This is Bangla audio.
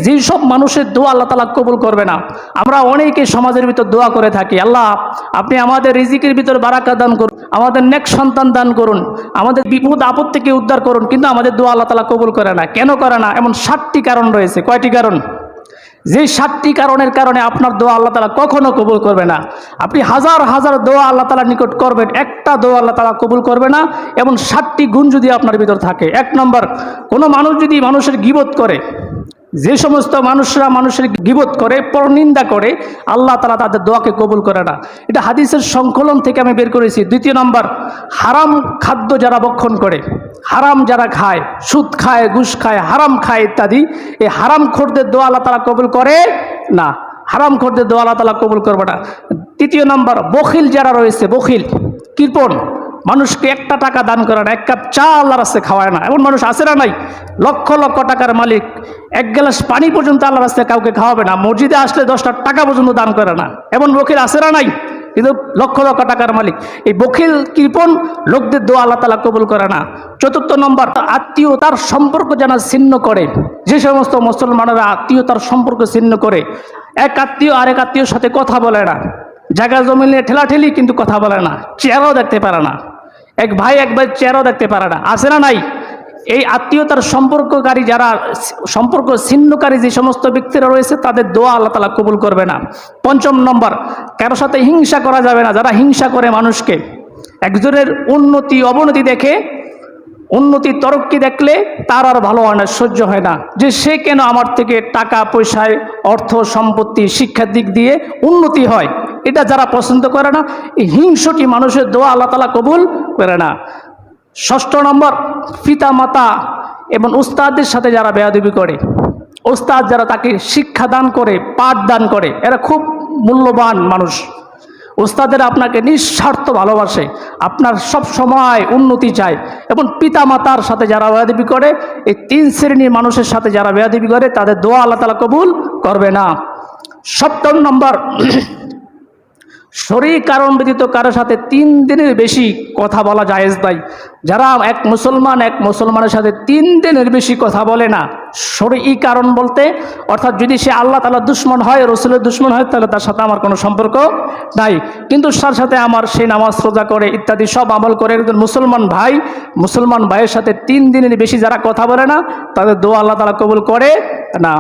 যেসব মানুষের দোয়া আল্লাহ তাআলা কবুল করবে না। আমরা অনেকে সমাজের ভিতর দোয়া করে থাকি, আল্লাহ আপনি আমাদের রিজিকের ভিতর বারাকা দান করুন, আমাদের নেক সন্তান দান করুন, আমাদের বিপদ আপদ থেকে উদ্ধার করুন, কিন্তু আমাদের দোয়া আল্লাহ তাআলা কবুল করে না। কেন করে না? এমন 7টি কারণ রয়েছে। কয়টি কারণ? যে 7টি কারণের কারণে আপনার দোয়া আল্লাহ তাআলা কখনো কবুল করবে না। আপনি হাজার হাজার দোয়া আল্লাহ তাআলার নিকট করবেন, একটা দোয়া আল্লাহ তাআলা কবুল করবে না, এবং 7টি গুণ যদি আপনার ভিতর থাকে। 1 নম্বর, কোনো মানুষ যদি মানুষের গীবত করে, যে সমস্ত মানুষরা মানুষের গীবত করে, পরনিন্দা করে, আল্লাহ তাআলা তাদের দোয়াকে কবুল করে না। এটা হাদিসের সংকলন থেকে আমি বের করেছি। 2 নম্বর, হারাম খাদ্য যারা ভক্ষণ করে, হারাম যারা খায়, সুদ খায়, ঘুষ খায়, হারাম খায় ইত্যাদি, এই হারাম খোরদের দোয়া আল্লাহ তাআলা কবুল করে না। হারাম খোরদের দোয়া আল্লাহ তাআলা কবুল করবে না। 3 নম্বর, বখিল যারা রয়েছে, বখিল কৃপণ, মানুষকে 1টা টাকা দান করে না, 1 কাপ চা আল্লাহর রাস্তায় খাওয়ায় না, এমন মানুষ আছে না নাই? লক্ষ লক্ষ টাকার মালিক 1 গ্লাস পানি পর্যন্ত আল্লাহর রাস্তায় কাউকে খাওয়াবে না, মসজিদে আসলে 10টা টাকা পর্যন্ত দান করে না, এমন বখিল আছে না নাই? কিন্তু লক্ষ লক্ষ টাকার মালিক। এই বখিল কৃপণ লোকদের দোয়া আল্লাহ তাআলা কবুল করে না। 4 নম্বর, আত্মীয়তার সম্পর্ক যারা ছিন্ন করে, যে সমস্ত মুসলমানেরা আত্মীয়তার সম্পর্ক ছিন্ন করে, এক আত্মীয় আরেক আত্মীয়র সাথে কথা বলে না, জায়গা জমি নিয়ে ঠেলাঠেলি, কিন্তু কথা বলে না, চেহারাও দেখতে পারে না, এক ভাই চেহারাও দেখতে পারে না, আছে না নাই? এই আত্মীয়তার সম্পর্ককারী যারা, সম্পর্ক ছিন্নকারী যে সমস্ত ব্যক্তিরা রয়েছে, তাদের দোয়া আল্লাহ তাআলা কবুল করবে না। 5 নম্বর, কারোর সাথে হিংসা করা যাবে না। যারা হিংসা করে মানুষকে, একজনের উন্নতি অবনতি দেখে, উন্নতি তরক্কি দেখলে তার আর ভালো হয় না, সহ্য হয় না, যে সে কেন আমার থেকে টাকা পয়সায়, অর্থ সম্পত্তি, শিক্ষার দিক দিয়ে উন্নতি হয়, এটা যারা পছন্দ করে না, এই হিংসটি মানুষের দোয়া আল্লাহ তাআলা কবুল করে না। 6 নম্বর, পিতা মাতা এবং উস্তাদের সাথে যারা বেয়াদবি করে, উস্তাদ যারা তাকে শিক্ষা দান করে, পাঠ দান করে, এরা খুব মূল্যবান মানুষ। উস্তাদের আপনাকে নিঃস্বার্থ ভালোবাসে, আপনার সব সময় উন্নতি চায়। এবং পিতা মাতার সাথে যারা বেয়াদবি করে, এই 3 শ্রেণীর মানুষের সাথে যারা বেয়াদবি করে, তাদের দোয়া আল্লাহ তাআলা কবুল করবে না। 7 নম্বর, শরীর কারণ ব্যতীত কারোর সাথে 3 দিনের বেশি কথা বলা জায়েজ নাই। যারা এক মুসলমানের সাথে 3 দিনের বেশি কথা বলে না, শরীর কারণ বলতে অর্থাৎ যদি সে আল্লাহ তাআলার দুশমন হয়, রসুলের দুশমন হয়, তাহলে তার সাথে আমার কোনো সম্পর্ক নাই, কিন্তু তার সাথে আমার সে নামাজ রোজা করে ইত্যাদি সব আমল করে, একজন মুসলমান ভাইয়ের সাথে 3 দিনের বেশি যারা কথা বলে না, তাদের দোয়া আল্লাহ তাআলা কবুল করে না।